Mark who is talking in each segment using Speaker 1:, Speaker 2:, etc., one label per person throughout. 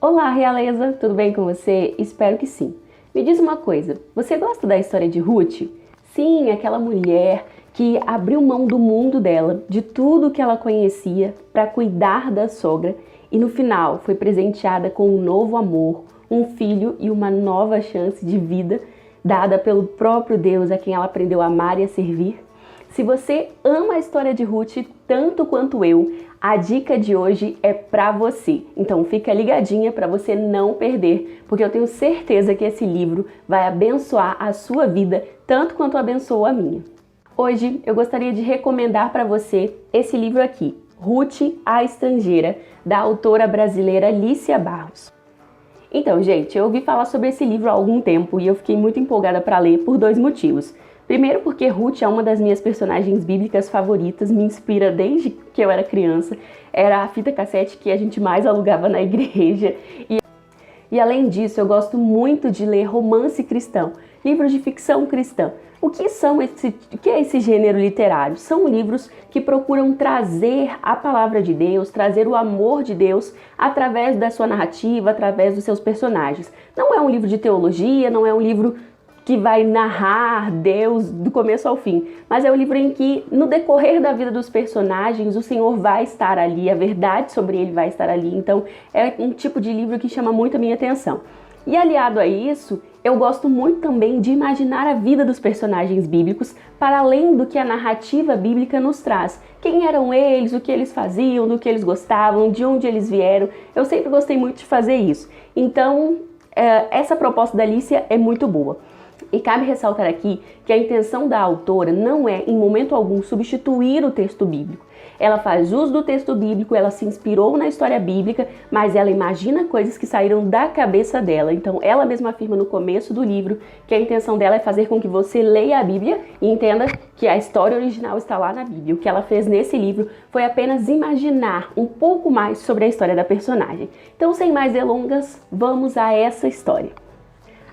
Speaker 1: Olá, realeza! Tudo bem com você? Espero que sim. Me diz uma coisa, você gosta da história de Ruth? Sim, aquela mulher que abriu mão do mundo dela, de tudo que ela conhecia, para cuidar da sogra e no final foi presenteada com um novo amor, um filho e uma nova chance de vida dada pelo próprio Deus a quem ela aprendeu a amar e a servir. Se você ama a história de Ruth tanto quanto eu, a dica de hoje é para você. Então fica ligadinha para você não perder, porque eu tenho certeza que esse livro vai abençoar a sua vida tanto quanto abençoou a minha. Hoje eu gostaria de recomendar para você esse livro aqui, Ruth, a Estrangeira, da autora brasileira Lícia Barros. Então, gente, eu ouvi falar sobre esse livro há algum tempo e eu fiquei muito empolgada para ler por dois motivos. Primeiro porque Ruth é uma das minhas personagens bíblicas favoritas, me inspira desde que eu era criança, era a fita cassete que a gente mais alugava na igreja. E além disso, eu gosto muito de ler romance cristão, livros de ficção cristã. O que é esse gênero literário? São livros que procuram trazer a palavra de Deus, trazer o amor de Deus através da sua narrativa, através dos seus personagens. Não é um livro de teologia, não é um livro que vai narrar Deus do começo ao fim, mas é um livro em que, no decorrer da vida dos personagens, o Senhor vai estar ali, a verdade sobre ele vai estar ali, então é um tipo de livro que chama muito a minha atenção. E aliado a isso, eu gosto muito também de imaginar a vida dos personagens bíblicos para além do que a narrativa bíblica nos traz. Quem eram eles, o que eles faziam, do que eles gostavam, de onde eles vieram, eu sempre gostei muito de fazer isso. Então, essa proposta da Lícia é muito boa. E cabe ressaltar aqui que a intenção da autora não é, em momento algum, substituir o texto bíblico. Ela faz uso do texto bíblico, ela se inspirou na história bíblica, mas ela imagina coisas que saíram da cabeça dela. Então, ela mesma afirma no começo do livro que a intenção dela é fazer com que você leia a Bíblia e entenda que a história original está lá na Bíblia. O que ela fez nesse livro foi apenas imaginar um pouco mais sobre a história da personagem. Então, sem mais delongas, vamos a essa história.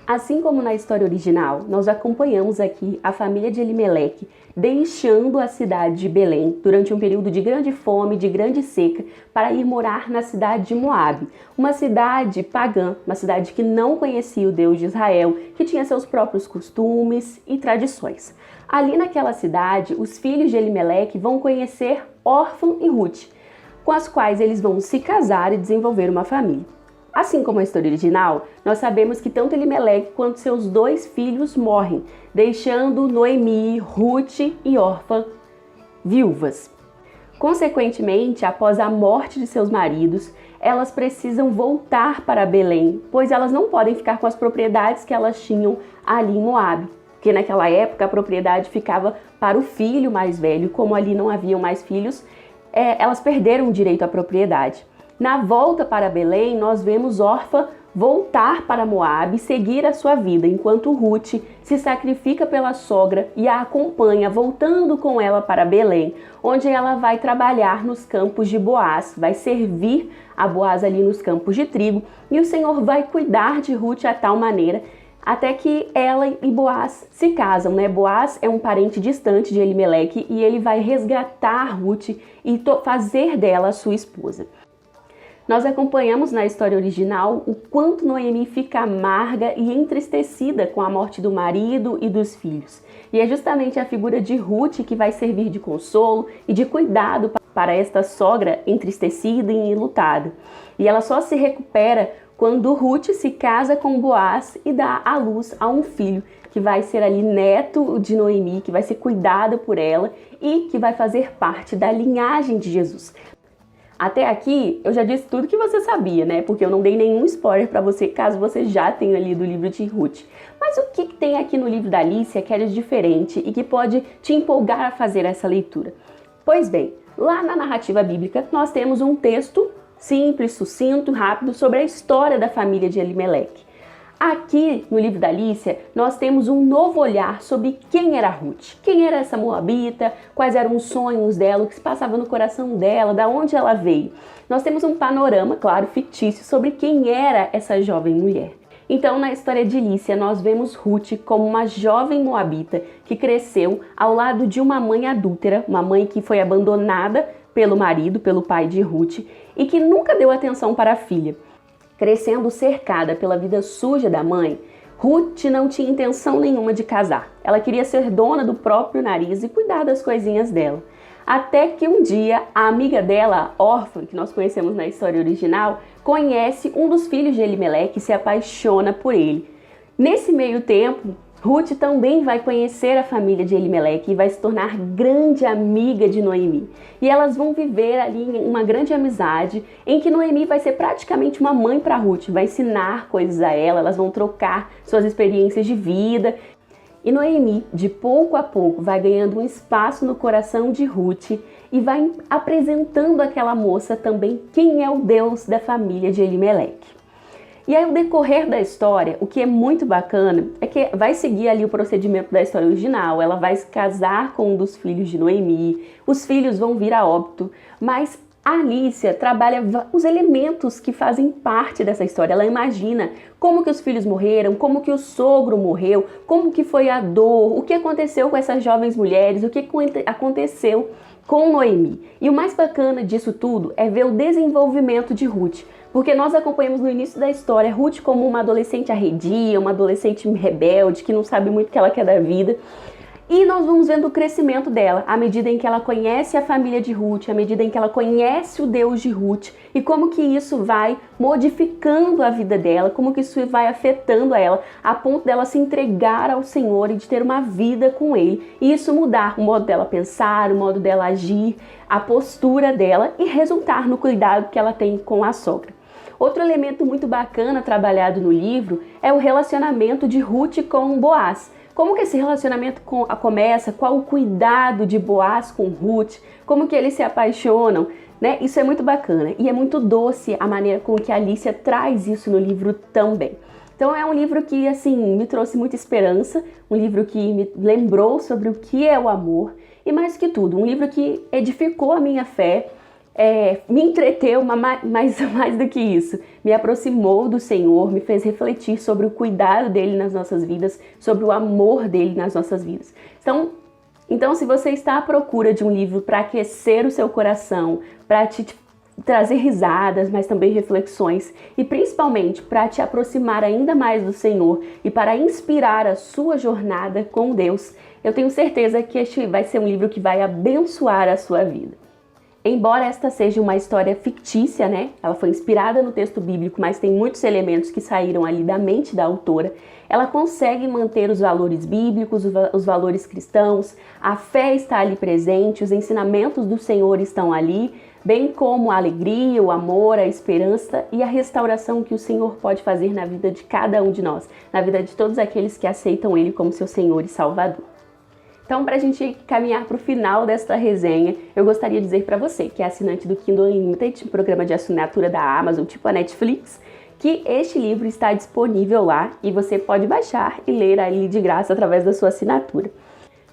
Speaker 1: Assim como na história original, nós acompanhamos aqui a família de Elimeleque deixando a cidade de Belém durante um período de grande fome, de grande seca, para ir morar na cidade de Moabe, uma cidade pagã, uma cidade que não conhecia o Deus de Israel, que tinha seus próprios costumes e tradições. Ali naquela cidade, os filhos de Elimeleque vão conhecer Orfã e Ruth, com as quais eles vão se casar e desenvolver uma família. Assim como a história original, nós sabemos que tanto Elimeleque quanto seus dois filhos morrem, deixando Noemi, Ruth e Orfã viúvas. Consequentemente, após a morte de seus maridos, elas precisam voltar para Belém, pois elas não podem ficar com as propriedades que elas tinham ali em Moabe, porque naquela época a propriedade ficava para o filho mais velho, como ali não haviam mais filhos, elas perderam o direito à propriedade. Na volta para Belém, nós vemos Orfã voltar para Moabe e seguir a sua vida, enquanto Ruth se sacrifica pela sogra e a acompanha, voltando com ela para Belém, onde ela vai trabalhar nos campos de Boaz, vai servir a Boaz ali nos campos de trigo, e o Senhor vai cuidar de Ruth a tal maneira até que ela e Boaz se casam, né? Boaz é um parente distante de Elimeleque e ele vai resgatar Ruth e fazer dela sua esposa. Nós acompanhamos na história original o quanto Noemi fica amarga e entristecida com a morte do marido e dos filhos. E é justamente a figura de Ruth que vai servir de consolo e de cuidado para esta sogra entristecida e enlutada. E ela só se recupera quando Ruth se casa com Boaz e dá à luz a um filho, que vai ser ali neto de Noemi, que vai ser cuidado por ela e que vai fazer parte da linhagem de Jesus. Até aqui eu já disse tudo que você sabia, né? Porque eu não dei nenhum spoiler para você, caso você já tenha lido o livro de Ruth. Mas o que tem aqui no livro da Lícia que é diferente e que pode te empolgar a fazer essa leitura? Pois bem, lá na narrativa bíblica nós temos um texto simples, sucinto, rápido sobre a história da família de Elimeleque. Aqui no livro da Lícia, nós temos um novo olhar sobre quem era Ruth, quem era essa moabita, quais eram os sonhos dela, o que se passava no coração dela, da onde ela veio. Nós temos um panorama, claro, fictício, sobre quem era essa jovem mulher. Então, na história de Lícia, nós vemos Ruth como uma jovem moabita que cresceu ao lado de uma mãe adúltera, uma mãe que foi abandonada pelo marido, pelo pai de Ruth, e que nunca deu atenção para a filha. Crescendo cercada pela vida suja da mãe, Ruth não tinha intenção nenhuma de casar. Ela queria ser dona do próprio nariz e cuidar das coisinhas dela. Até que um dia, a amiga dela, Orfa, que nós conhecemos na história original, conhece um dos filhos de Elimeleque e se apaixona por ele. Nesse meio tempo, Ruth também vai conhecer a família de Elimeleque e vai se tornar grande amiga de Noemi. E elas vão viver ali uma grande amizade, em que Noemi vai ser praticamente uma mãe para Ruth, vai ensinar coisas a ela, elas vão trocar suas experiências de vida. E Noemi, de pouco a pouco, vai ganhando um espaço no coração de Ruth e vai apresentando àquela moça também quem é o Deus da família de Elimeleque. E aí, o decorrer da história, o que é muito bacana é que vai seguir ali o procedimento da história original. Ela vai se casar com um dos filhos de Noemi, os filhos vão vir a óbito, mas a Alicia trabalha os elementos que fazem parte dessa história. Ela imagina como que os filhos morreram, como que o sogro morreu, como que foi a dor, o que aconteceu com essas jovens mulheres, o que aconteceu com Noemi. E o mais bacana disso tudo é ver o desenvolvimento de Ruth. Porque nós acompanhamos no início da história Ruth como uma adolescente arredia, uma adolescente rebelde, que não sabe muito o que ela quer da vida. E nós vamos vendo o crescimento dela, à medida em que ela conhece a família de Ruth, à medida em que ela conhece o Deus de Ruth, e como que isso vai modificando a vida dela, como que isso vai afetando a ela, a ponto dela se entregar ao Senhor e de ter uma vida com Ele. E isso mudar o modo dela pensar, o modo dela agir, a postura dela e resultar no cuidado que ela tem com a sogra. Outro elemento muito bacana trabalhado no livro é o relacionamento de Ruth com Boaz. Como que esse relacionamento começa, qual o cuidado de Boaz com Ruth, como que eles se apaixonam, né? Isso é muito bacana e é muito doce a maneira com que a Alicia traz isso no livro também. Então é um livro que, assim, me trouxe muita esperança, um livro que me lembrou sobre o que é o amor e, mais que tudo, um livro que edificou a minha fé, me entreteu, mais do que isso, me aproximou do Senhor, me fez refletir sobre o cuidado dele nas nossas vidas, sobre o amor dele nas nossas vidas. Então, se você está à procura de um livro para aquecer o seu coração, para te trazer risadas, mas também reflexões, e principalmente para te aproximar ainda mais do Senhor e para inspirar a sua jornada com Deus, eu tenho certeza que este vai ser um livro que vai abençoar a sua vida. Embora esta seja uma história fictícia, né? Ela foi inspirada no texto bíblico, mas tem muitos elementos que saíram ali da mente da autora. Ela consegue manter os valores bíblicos, os valores cristãos, a fé está ali presente, os ensinamentos do Senhor estão ali, bem como a alegria, o amor, a esperança e a restauração que o Senhor pode fazer na vida de cada um de nós, na vida de todos aqueles que aceitam Ele como seu Senhor e Salvador. Então, para a gente caminhar para o final desta resenha, eu gostaria de dizer para você, que é assinante do Kindle Unlimited, um programa de assinatura da Amazon, tipo a Netflix, que este livro está disponível lá e você pode baixar e ler ali de graça através da sua assinatura.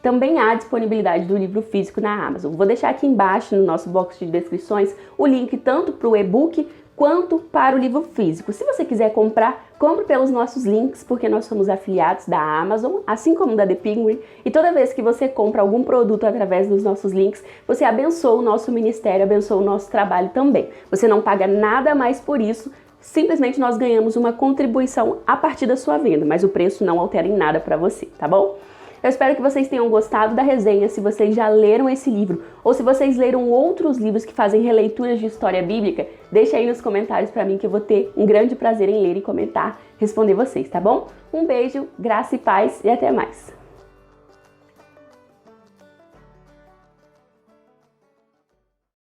Speaker 1: Também há disponibilidade do livro físico na Amazon. Vou deixar aqui embaixo no nosso box de descrições o link tanto para o e-book quanto para o livro físico. Se você quiser comprar, compre pelos nossos links, porque nós somos afiliados da Amazon, assim como da The Penguin, e toda vez que você compra algum produto através dos nossos links, você abençoa o nosso ministério, abençoa o nosso trabalho também. Você não paga nada mais por isso, simplesmente nós ganhamos uma contribuição a partir da sua venda, mas o preço não altera em nada para você, tá bom? Eu espero que vocês tenham gostado da resenha, se vocês já leram esse livro, ou se vocês leram outros livros que fazem releituras de história bíblica, deixa aí nos comentários para mim que eu vou ter um grande prazer em ler e comentar, responder vocês, tá bom? Um beijo, graça e paz e até mais!